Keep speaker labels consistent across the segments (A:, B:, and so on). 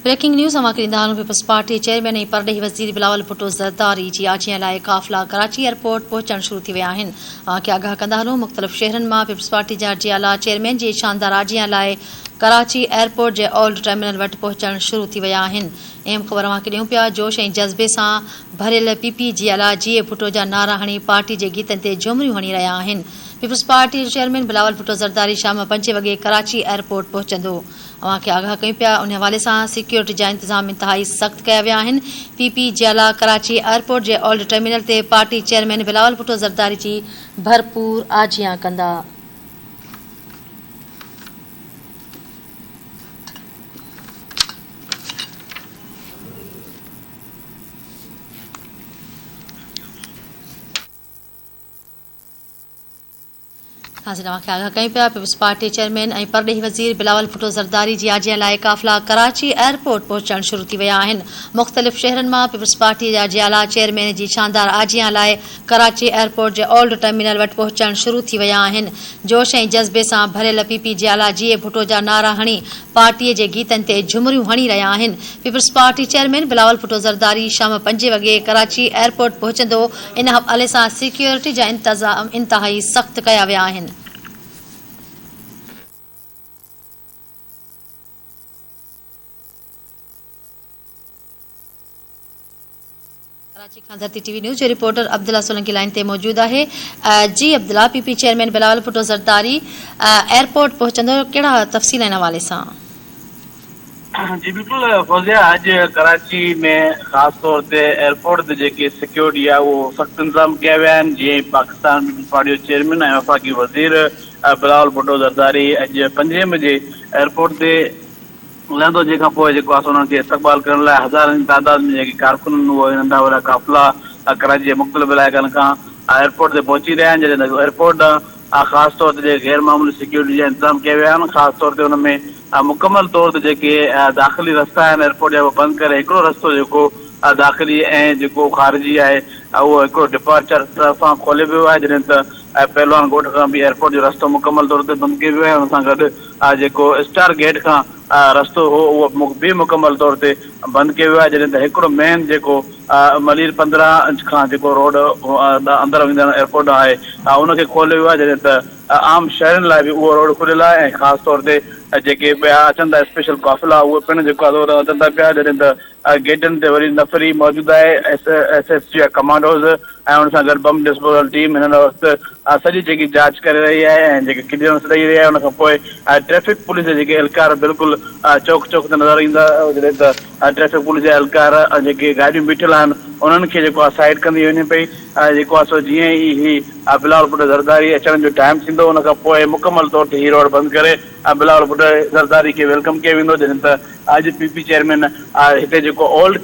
A: Breaking news People's party chairman ऐं परॾेही वज़ीर बिलावल भुट्टो ज़रदारी जी आजियां लाइ काफ़िला कराची एयरपोर्ट पहुचणु शुरू थी विया आहिनि। आगाह कंदा हलूं, मुख़्तलिफ़ शहरनि मां पीपल्स पार्टी जा जियाला चेयरमैन जी शानदार आजियां लाइ कराची एयरपोर्ट जे ओल्ड टर्मिनल वटि पहुचणु शुरू थी विया आहिनि। अहम ख़बर ॾियूं पिया, जोश ऐं जज़्बे सां भरियल पीपी जियाला जीए भुट्टो जा नारा हणी पार्टी जे गीतनि ते झुमरियूं हणी रहिया आहिनि। People's party chairman Bilawal Bhutto Zardari शाम 5 वॻे कराची एयरपोर्ट पहुचंदो। आगाह कयूं पिया, उन हवाले सां सिक्योरिटी जा इंतज़ाम इंतहाई सख़्त कया विया आहिनि। पीपी जियाला कराची एयरपोर्ट जे ओल्ड टर्मिनल ते पार्टी चेयरमैन बिलावल भुट्टो ज़रदारी जी भरपूर आजियां कंदा। आगाह कयूं पिया, पीपल्स पार्टी चेयरमैन ऐं परॾेही वज़ीर बिलावल भुट्टो ज़रदारी जी आजियां लाइ काफ़िला कराची एयरपोर्ट पहुचणु शुरू थी विया आहिनि। मुख़्तलिफ़ शहरनि मां पीपल्स पार्टी जा जियाला चेयरमैन जी शानदार आजियां लाइ कराची एयरपोर्ट जे ओल्ड टर्मिनल वटि पहुचणु शुरू थी विया आहिनि। जोश ऐं जज़्बे सां भरियल पीपी जियाला जीए भुट्टो जा नारा हणी पार्टीअ जे गीतनि ते झुमरियूं हणी रहिया आहिनि। People's party chairman Bilawal Bhutto Zardari शाम 5 वॻे कराची एयरपोर्ट पहुचंदो। इन हवाले सां सिक्योरिटी जा इंतज़ाम इंतहाई सख़्त कया विया आहिनि। कराची खां धरती टीवी न्यूज़ जो रिपोर्टर अब्दुल्ला सोलंकी लाइन ते मौजूद है। जी Abdullah, PP chairman Bilawal Bhutto Zardari airport पहुचंदो, कहिड़ा तफ़सील इन हवाले सां?
B: जी बिल्कुल फौजिया, अॼु कराची में ख़ासि तौर ते एयरपोर्ट ते जेके सिक्योरिटी आहे उहो सख़्तु इंतज़ाम कया विया आहिनि। जीअं पाकिस्तान पीपल्स पार्टी जो चेयरमैन ऐं वफ़ाक़ी वज़ीर बिलावल भुट्टो ज़रदारी अॼु 5 बजे एयरपोर्ट ते लहंदो, जंहिंखां पोइ जेको आहे उन्हनि खे इस्तक़बाल करण लाइ हज़ारनि जी तादाद में जेके कारकुन उहे नंढा वॾा काफ़िला कराची जे मुख़्तलिफ़ इलाइक़नि खां एयरपोर्ट ते पहुची रहिया आहिनि। जॾहिं एयरपोर्ट ख़ासि तौर ते जेके गैर मामूली सिक्योरिटी जा इंतज़ाम कया विया आहिनि। ख़ासि तौर ते हुन में मुकमल तौर ते जेके दाख़िली रस्ता आहिनि एयरपोर्ट जा उहे बंदि करे हिकिड़ो रस्तो जेको दाख़िली ऐं जेको ख़ारिजी आहे उहो हिकिड़ो डिपार्चर तरफ़ां खोले वियो आहे। जॾहिं त पहलवान ॻोठ खां बि एयरपोर्ट जो रस्तो मुकमल तौर ते बंदि कयो वियो आहे। हुन सां गॾु जेको स्टार गेट खां रस्तो हो उहो बि मुकमल तौर ते बंदि कयो वियो आहे। जॾहिं त हिकिड़ो मेन जेको मलीर 15 खां जेको रोड अंदरि वेंदड़ एयरपोर्ट आहे उनखे खोलियो वियो आहे। जॾहिं त आम शहरनि लाइ बि उहो रोड खुलियल आहे ऐं ख़ासि तौर ते जेके ॿिया अचनि था स्पेशल काफ़िला उहे पिणु जेको आहे अचनि था पिया। जॾहिं त गेटनि ते वरी नफ़री मौजूदु आहे, एस जा कमांडोज़ ऐं हुन सां गॾु बम डिस्पोजल टीम हिन वक़्तु सॼी जेकी जांच करे रही आहे ऐं जेके क्लीयरेंस ॾेई रही आहे। हुन खां पोइ ट्रैफ़िक पुलिस जा जेके एहलकार बिल्कुलु चौक चौक ते नज़र ईंदा। जॾहिं त ट्रैफ़िक पुलिस जा एहलकार जेके गाॾियूं बीठल आहिनि उन्हनि खे जेको आहे साइड कंदी वञे पई। जेको आहे सो जीअं ई ही बिलावल भुट्टो ज़रदारी अचण जो टाइम थींदो उन खां पोइ मुकमल तौर ते ही रोड बंदि करे बिलावल भुट्टो ज़रदारी खे वेलकम कयो वेंदो। जॾहिं त अॼु पीपी चेयरमैन हिते जेको ओल्ड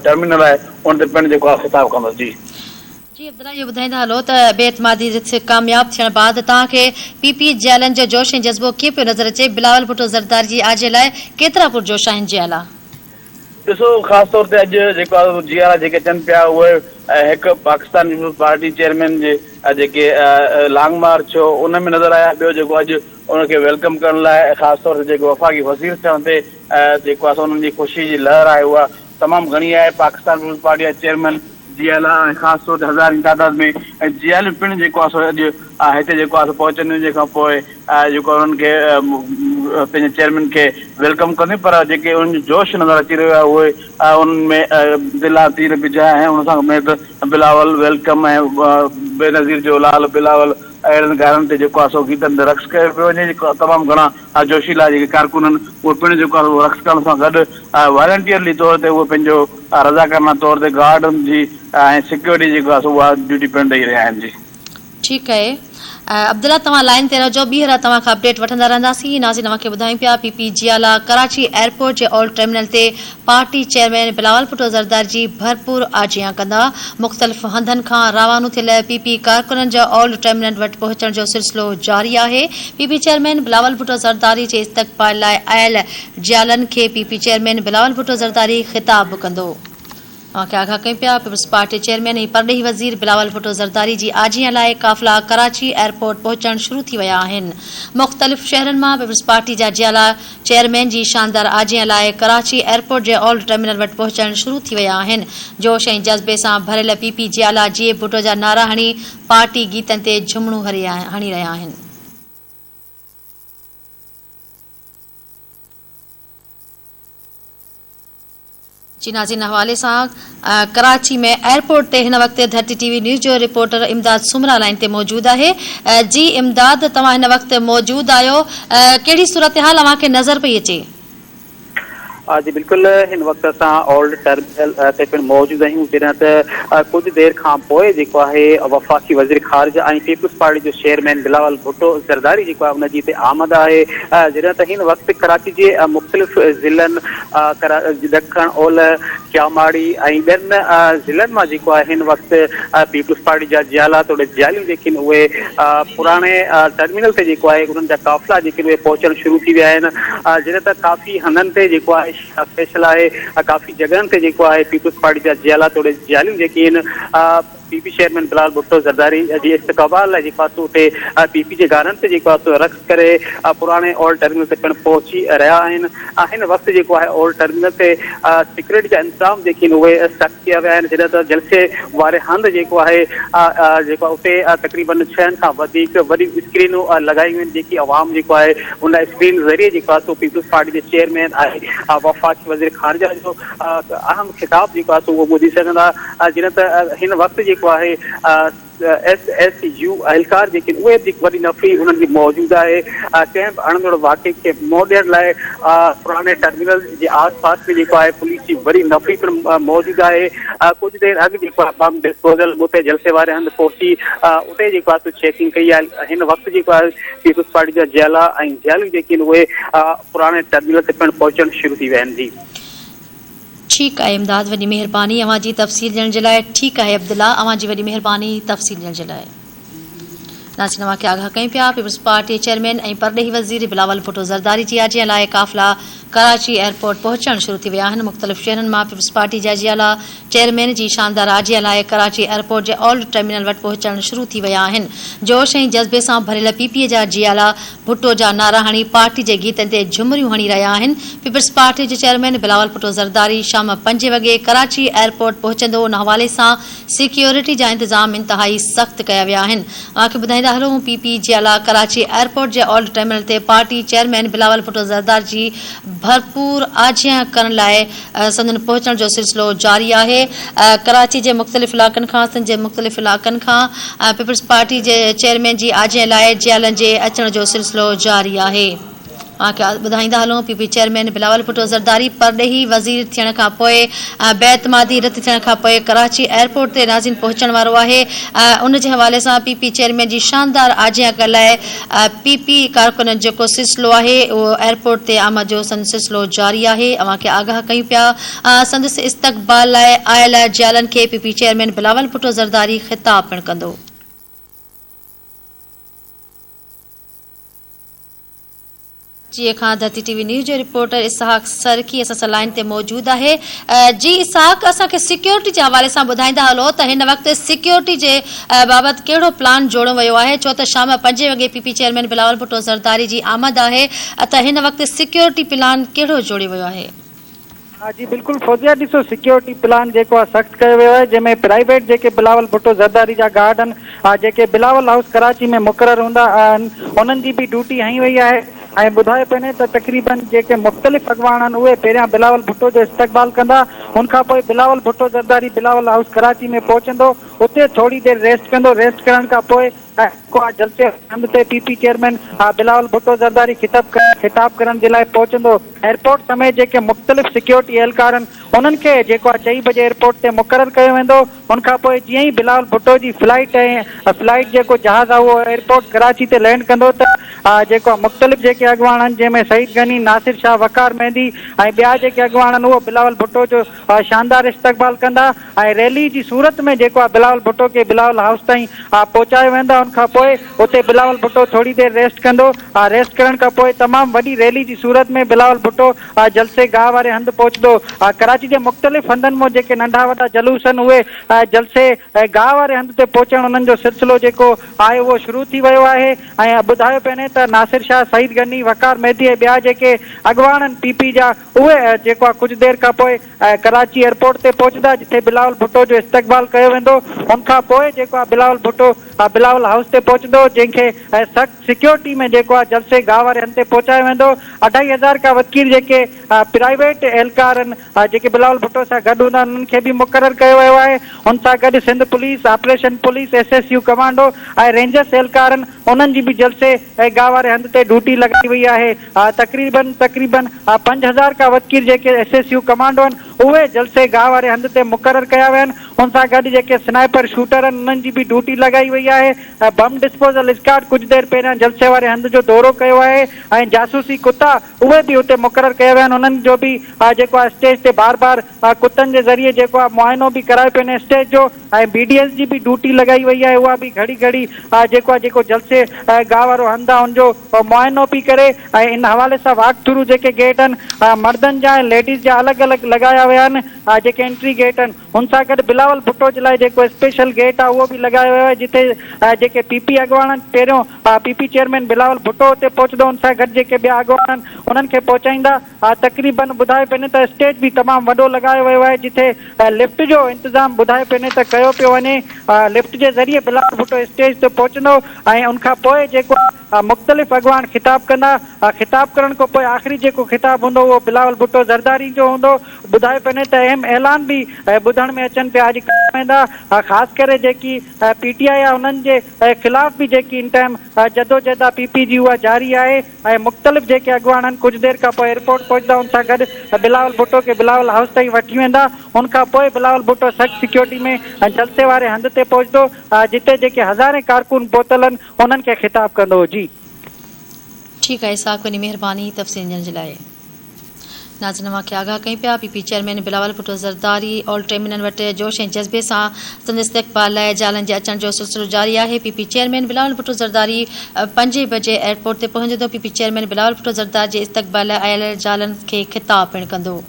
B: टर्मिनल आहे उन ते पिणु जेको आहे ख़िताबु कंदो।
A: जी अब्दुल्ला, इहो ॿुधाईंदा हलो त बेतमादी कामयाब थियण बाद तव्हांखे पीपी जियालनि जो जोश ऐं जज़्बो कीअं पियो नज़र अचे? बिलावल भुट्टो ज़रदारी जी आजियां लाइ केतिरा पुरजोश आहिनि जियाला?
B: ॾिसो, ख़ासि तौर ते अॼु जेको आहे जियाला जेके अचनि पिया उहे हिकु पाकिस्तान पीपल्स पार्टी चेयरमैन जे जेके लॉन्ग मार्च हो उन में नज़र आया। ॿियो जेको अॼु उनखे वेलकम करण लाइ ख़ासि तौर ते जेको वफ़ाक़ी वज़ीर थियण ते जेको आहे उन्हनि जी ख़ुशी जी लहर आहे उहा तमामु घणी आहे। पाकिस्तान पीपल्स पार्टी जा चेयरमैन जियाला ऐं ख़ासि तौर ते हज़ार जी तादाद में जियालियूं पिणु जेको आहे सो अॼु हिते जेको आहे पहुचंदियूं। जंहिंखां पोइ जेको उन्हनि खे पंहिंजे चेयरमैन खे वेलकम कंदियूं। पर जेके उन्हनि जो जोश नज़र अची रहियो आहे उहे उन्हनि में दिला तीर बिजा ऐं हुन सां समेत बिलावल वेलकम ऐं बेनज़ीर जो लाल बिलावल अहिड़नि गाननि ते जेको आहे सो गीतनि ते रक़्स कयो पियो वञे। जेको तमामु घणा जोशीला जेके कारकुन आहिनि उहे पिणु जेको आहे रक़्स करण सां गॾु वॉलंटियरली तौर ते उहे पंहिंजो रज़ाकारना तौर ते गार्डनि जी ऐं सिक्योरिटी जेको आहे उहा ड्यूटी पिणु ॾेई रहिया आहिनि। जी
A: ठीकु आहे अब्दुल्ला, तव्हां लाइन ते रहिजो, ॿीहर तव्हांखां अपडेट वठंदा रहंदासीं। नाज़रीन, तव्हांखे ॿुधायूं पिया पीपी जियाला कराची एयरपोर्ट जे ओल्ड टर्मिनल ते पार्टी चेयरमैन बिलावल भुट्टो ज़रदारी जी भरपूर आजियां कंदा। मुख़्तलिफ़ हंधनि खां रवानो थियल पीपी कारकुननि जा ओल्ड टर्मिनल वटि पहुचण जो सिलसिलो जारी आहे। पीपी चेयरमैन बिलावल भुट्टो ज़रदारी जे इस्तक़बाल लाइ आयल जियालनि खे पीपी चेयरमैन बिलावल भुट्टो ज़रदारी ख़िताब कंदो। के आगाह कयूं पिया पीपल्स पार्टी चेयरमैन ऐं परॾेही वज़ीर बिलावल भुट्टो ज़रदारी जी आजियां लाइ काफ़िला कराची एयरपोर्ट पहुचण शुरू थी विया आहिनि। मुख़्तलिफ़ शहरनि मां पीपल्स पार्टी जा जियाला चेयरमैन जी शानदार आजियां लाइ कराची एयरपोर्ट जे ओल्ड टर्मिनल वटि पहुचण शुरू थी विया आहिनि। जोश ऐं जज़्बे सां भरियल पीपी जियाला जीए भुट्टो जा नारा हणी पार्टी गीतनि ते झुमणूं हणी रहिया आहिनि। नाज़रीन हवाले सां कराची में एयरपोर्ट ते हिन वक़्तु धरती टीवी न्यूज़ जो रिपोर्टर इमदाद सुमरा लाइन ते मौजूद आहे। जी इमदाद, तव्हां हिन वक़्तु मौजूद आहियो, कहिड़ी सूरत हाल अव्हांखे नज़र पई अचे?
C: जी बिल्कुल, हिन वक़्तु असां ओल्ड टर्मिनल ते पिणु मौजूद आहियूं, जॾहिं त कुछ देर खां पोइ जेको आहे वफ़ाक़ी वज़ीर ख़ारिजा ऐं पीपल्स पार्टी जो चेयरमैन बिलावल भुट्टो ज़रदारी जेको आहे उनजी हिते आमद आहे। जॾहिं त हिन वक़्तु कराची जे मुख़्तलिफ़ ज़िलनि ॾखण ओलह क्यामाड़ी ऐं ॿियनि ज़िलनि मां जेको आहे हिन वक़्तु पीपल्स पार्टी जा जियाला थोरे जियालियूं जेके आहिनि उहे पुराणे टर्मिनल ते जेको आहे उन्हनि जा काफ़िला जेके उहे पहुचणु शुरू थी विया आहिनि। जॾहिं त काफ़ी हंधनि ते जेको आहे स्पेशल आहे, काफ़ी जगहनि ते जेको आहे पीपल्स पार्टी जा जियाला थोरे जियालियूं जेके आहिनि पीपी चेयरमैन बिलावल भुट्टो ज़रदारी जी इस्तक़बाल लाइ जेको आहे उते पीपी जे गारनि ते जेको आहे रक़्स करे पुराणे ओल्ड टर्मिनल ते पिणु पहुची रहिया आहिनि। हिन वक़्तु जेको आहे ओल्ड टर्मिनल ते सिक्योरिटी जा इंतज़ाम जेके आहिनि उहे सख़्तु कया विया आहिनि। जॾहिं त जलसे वारे हंधि जेको आहे उते तक़रीबन 6 खां वधीक वॾी स्क्रीनूं लॻायूं आहिनि, जेकी अवाम जेको आहे उन स्क्रीन ज़रिए जेको आहे पीपल्स पार्टी जे चेयरमैन आहे वफ़ाक़ी वज़ीर ख़ारिजा जो अहम ख़िताब जेको आहे उहो ॿुधी सघंदा। जॾहिं त हिन वक़्तु जेको आहे SSU अहलकार जेके उहे बि वॾी नफ़री उन्हनि जी मौजूदु आहे। कंहिं बि अणंदड़ वाक़े खे मोड़ ॾियण लाइ पुराणे टर्मिनल जे आस पास में जेको आहे पुलिस जी वॾी नफ़री पिणु मौजूदु आहे। कुझु देरि अॻु जेको आहे बम डिस्पोजल उते जलसे वारे हंधि पहुची उते जेको आहे चेकिंग कई आहे। हिन वक़्तु जेको आहे पीपल्स पार्टी जा जियाला ऐं जियालियूं जेके आहिनि उहे पुराणे टर्मिनल ते पिणु पहुचणु शुरू थी विया आहिनि। जी
A: ठीकु आहे इमदाद, वॾी महिरबानी अव्हां जी तफ़सील ॾियण जे लाइ। ठीकु आहे अब्दुल्ला, अव्हां जी वॾी महिरबानी तफ़सील ॾियण जे लाइ। नाज़रीन अव्हांखे आगाह कयूं पिया पीपल्स पार्टी चेयरमैन ऐं परॾेही वज़ीर बिलावल भुट्टो ज़रदारी जी आजियां लाइ काफ़िला कराची एयरपोर्ट पहुचणु शुरू थी विया आहिनि। मुख़्तलिफ़ शहरनि मां पीपल्स पार्टी जा जियाला चेयरमैन जी शानदार आजियां लाइ कराची एयरपोर्ट जे ओल्ड टर्मिनल वटि पहुचणु शुरू थी विया आहिनि। जोश ऐं जज़्बे सां भरियल पीपीअ जा जियाला भुट्टो जा नारा हणी पार्टी जे गीतनि ते झुमरियूं हणी रहिया आहिनि। पीपल्स पार्टी जे चेयरमैन बिलावल भुट्टो ज़रदारी शाम 5 वॻे कराची एयरपोर्ट पहुचंदो। उन हवाले सां सिक्योरिटी जा इंतज़ाम इंतिहाई सख़्तु कया विया आहिनि। तव्हांखे ॿुधाईंदा हलूं पीपी जियाला कराची एयरपोर्ट जे ओल्ड टर्मिनल ते पार्टी चेयरमैन बिलावल भुट्टो ज़रदार जी भरपूर आजियां करण लाइ संदन पहुचण जो सिलसिलो जारी आहे। कराची जे मुख़्तलिफ़ इलाक़नि खां सिंध जे मुख़्तलिफ़ इलाक़नि खां पीपल्स पार्टी जे चेयरमैन जी आजियां लाइ जियालनि जे अचण जो सिलसिलो जारी आहे। तव्हांखे ॿुधाईंदा हलूं पीपी चेयरमैन बिलावल भुट्टो ज़रदारी परॾेही वज़ीर थियण खां पोइ बेतमादी रत थियण खां पोइ कराची एयरपोर्ट ते नाज़रीन पहुचण वारो आहे। उन जे हवाले सां पीपी चेयरमैन जी शानदार आजियां करण लाइ पीपी कारकुननि जेको सिलसिलो आहे उहो एयरपोर्ट ते आमद जो संदसि सिलसिलो जारी आहे। अव्हांखे आगाह कयूं पिया संदसि इस्तक़बाल लाइ आयल जियालनि खे पीपी चेयरमैन बिलावल भुट्टो ज़रदारी ख़िताब पिणु कंदो। जी खां धरती टीवी न्यूज़ जो रिपोर्टर इसहाक सरकी असां सां लाइन ते मौजूद आहे। जी इसहाक, असांखे सिक्योरिटी जे हवाले सां ॿुधाईंदा हलो त हिन वक़्तु सिक्योरिटी जे बाबति कहिड़ो प्लान जोड़ियो वियो आहे, छो त शाम 5 वॻे पीपी चेयरमैन बिलावल भुट्टो ज़रदारी जी आमद आहे, त हिन वक़्तु सिक्योरिटी प्लान कहिड़ो जोड़ियो वियो आहे?
D: जी बिल्कुल फौजिया, ॾिसो सिक्योरिटी प्लान जेको आहे सख़्तु कयो वियो आहे, जंहिंमें प्राइवेट जेके बिलावल भुट्टो ज़रदारी जा गार्ड आहिनि जेके बिलावल हाउस कराची में मुक़ररु हूंदा आहिनि उन्हनि जी बि ड्यूटी हई वई आहे। ऐं ॿुधाए पियो त तक़रीबन जेके मुख़्तलिफ़ अॻवान आहिनि उहे पहिरियां बिलावल भुट्टो जो इस्तक़बाल कंदा, उनखां पोइ बिलावल भुट्टो ज़रदारी बिलावल हाउस कराची में पहुचंदो, उते थोरी देरि रेस्ट कंदो। रेस्ट करण खां पोइ जलसे हंधि ते पीपी चेयरमैन बिलावल भुट्टो ज़रदारी ख़िताब करण जे लाइ पहुचंदो। एयरपोर्ट समेत जेके मुख़्तलिफ़ सिक्योरिटी एहलकार आहिनि उन्हनि खे जेको आहे 4 बजे एयरपोर्ट ते मुक़ररु कयो वेंदो। उनखां पोइ जीअं ई बिलावल भुट्टो जी फ्लाइट जेको जहाज़ आहे उहो एयरपोर्ट कराची ते लैंड कंदो त जेको मुख़्तलिफ़ जेके अॻवान आहिनि जंहिंमें सईद गनी, नासिर शाह, वक़ार मेहंदी ऐं ॿिया जेके अॻवान आहिनि उहो बिलावल भुट्टो जो शानदार इस्तक़बाल कंदा ऐं रैली जी सूरत में जेको आहे बिलावल भुट्टो खे बिलावल हाउस ताईं पहुचायो वेंदा। उनखां पोइ उते बिलावल भुट्टो थोड़ी देर रेस्ट कंदो। रेस्ट करण खां पोइ तमाम वॾी रैली जी सूरत में बिलावल भुट्टो जलसे गाह वारे हंधि पहुचंदो। कराची जे मुख़्तलिफ़ हंधनि मां जेके नंढा वॾा जलूस आहिनि उहे जलसे गाह वारे हंधि ते पहुचण उन्हनि जो सिलसिलो जेको आहे उहो शुरू थी वियो आहे। ऐं ॿुधायो पियो वञे त नासिर शाह, सईद गनी, वकार मेहदी ऐं ॿिया जेके अॻवान आहिनि पीपी जा उहे जेको आहे कुझु देरि खां पोइ कराची एयरपोर्ट ते पहुचंदा, जिथे बिलावल भुट्टो जो इस्तक़बाल कयो वेंदो। उनखां पोइ जेको आहे बिलावल भुट्टो बिलावल हाउस ते पहुचंदो, जंहिंखे सख़्त सिक्योरिटी में जेको आहे जलसे गाह वारे हंधि ते पहुचायो वेंदो। 2500 खां वधीक जेके प्राइवेट एहलकार आहिनि जेके बिलावल भुट्टो सां गॾु हूंदा उन्हनि खे बि मुक़ररु कयो वियो आहे। उन सां गॾु Sindh police, operation police, SSU commando ऐं रेंजर्स एहलकार आहिनि, उन्हनि जी बि जलसे गाह वारे हंधि ते ड्यूटी लॻाई वई आहे। तक़रीबन 5000 खां वधीक जेके SSU कमांडो आहिनि उहे जलसे गाह वारे हंधि ते मुक़ररु कया विया आहिनि। उन सां गॾु जेके स्नाइपर शूटर आहिनि उन्हनि जी बि ड्यूटी लॻाई वई आहे। बम डिस्पोजल स्क्वाड कुझु देरि पहिरियां जलसे वारे हंधि जो दौरो कयो आहे ऐं जासूसी कुता उहे बि उते मुक़ररु कया विया आहिनि। उन्हनि जो बि जेको आहे स्टेज ते बार बार कुतनि जे ज़रिए जेको आहे मुआइनो बि करायो पियो वञे स्टेज जो। ऐं BDS जी बि ड्यूटी लॻाई वई आहे, उहा बि घड़ी घड़ी जेको जलसे गाह वारो हंधि आहे उनजो मुआइनो पई करे। ऐं इन हवाले सां वाक थ्रू जेके गेट आहिनि मर्दनि जा ऐं लेडीज़ जा अलॻि अलॻि लॻाया विया आहिनि। जेके एंट्री गेट आहिनि उन सां गॾु बिलावल भुट्टो जे लाइ जेको स्पेशल गेट आहे उहो बि लॻायो वियो आहे, जिथे जेके PP अॻवान आहिनि, पहिरियों PP चेयरमैन बिलावल भुट्टो उते पहुचंदो, उन सां गॾु जेके ॿिया अॻवान आहिनि उन्हनि खे पहुचाईंदा। तक़रीबन ॿुधायो पियो वञे त स्टेज बि तमामु वॾो लॻायो वियो आहे, जिथे लिफ्ट जो इंतज़ाम ॿुधायो पियो वञे त कयो पियो वञे। लिफ्ट जे ज़रिए बिलावल भुट्टो स्टेज ते पहुचंदो ऐं उनखां पोइ जेको मुख़्तलिफ़ अॻवान ख़िताब कंदा। ख़िताब करण खां पोइ आख़िरी जेको ख़िताब हूंदो उहो बिलावल भुट्टो ज़रदारी जो हूंदो। ॿुधायो पियो वञे त अहम ऐलान बि ॿुधण में अचनि पिया अॼु कया वेंदा। ख़ासि करे जेकी PTI आहे उन्हनि जे ख़िलाफ़ बि जेकी इन टाइम जदोजहद PP जी उहा जारी आहे। ऐं मुख़्तलिफ़ जेके अॻवान आहिनि कुझु देरि खां पोइ एयरपोर्ट पहुचंदा, उन सां गॾु बिलावल भुट्टो खे बिलावल हाउस ताईं वठी वेंदा। उनखां पोइ बिलावल भुट्टो सख़्त सिक्योरिटी में जलसे वारे हंधि ते पहुचंदो, जिते जेके हज़ारे कारकुन बोतल आहिनि उन्हनि खे ख़िताब कंदो। जी
A: ठीकु आहे, साक़ वञी महिरबानी तफ़सील ॾियण जे लाइ। नाज़रीन मूंखे आगाह कई पिया PP chairman Bilawal Bhutto Zardari all terminal वटि जोश ऐं जज़्बे सां संदसि इस्तक़बाल लाइ जालनि जे अचण जो सिलसिलो जारी आहे। PP चेयरमैन बिलावल भुट्टो ज़रदारी 5 बजे एयरपोर्ट ते पहुचंदो। PP चेयरमैन बिलावल भुट्टो ज़रदारी जे इस्तक़बाल लाइ आयल जालनि खे ख़िताब पिणु कंदो।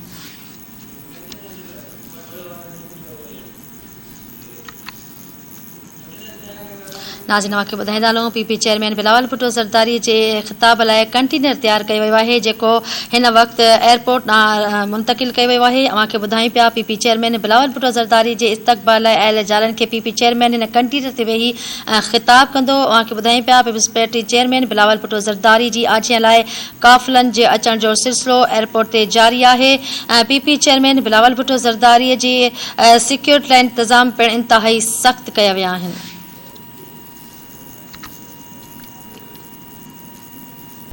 A: नाज़रीन मूंखे ॿुधाईंदा हलूं, PP चेयरमैन बिलावल भुट्टो ज़रदारी जे ख़िताब लाइ कंटेनर तयारु कयो वियो आहे, जेको हिन वक़्तु एयरपोर्ट ॾांहुं मुंतक़िल कयो वियो आहे। मूंखे ॿुधाई पिया PP चेयरमैन बिलावल भुट्टो ज़रदारी जे इस्तक़बाल लाइ आयल जालनि खे PP चेयरमैन हिन कंटेनर ते वेही ख़िताब कंदो। मूंखे ॿुधाई पिया peoples party chairman Bilawal Bhutto Zardari ji आजियां लाइ काफ़िलनि जे अचण जो सिलसिलो एयरपोर्ट ते जारी आहे। PP चेयरमैन बिलावल भुट्टो ज़रदारीअ जी सिक्योरिटी लाइ इंतज़ाम पिणु इंतिहाई सख़्तु कया विया आहिनि।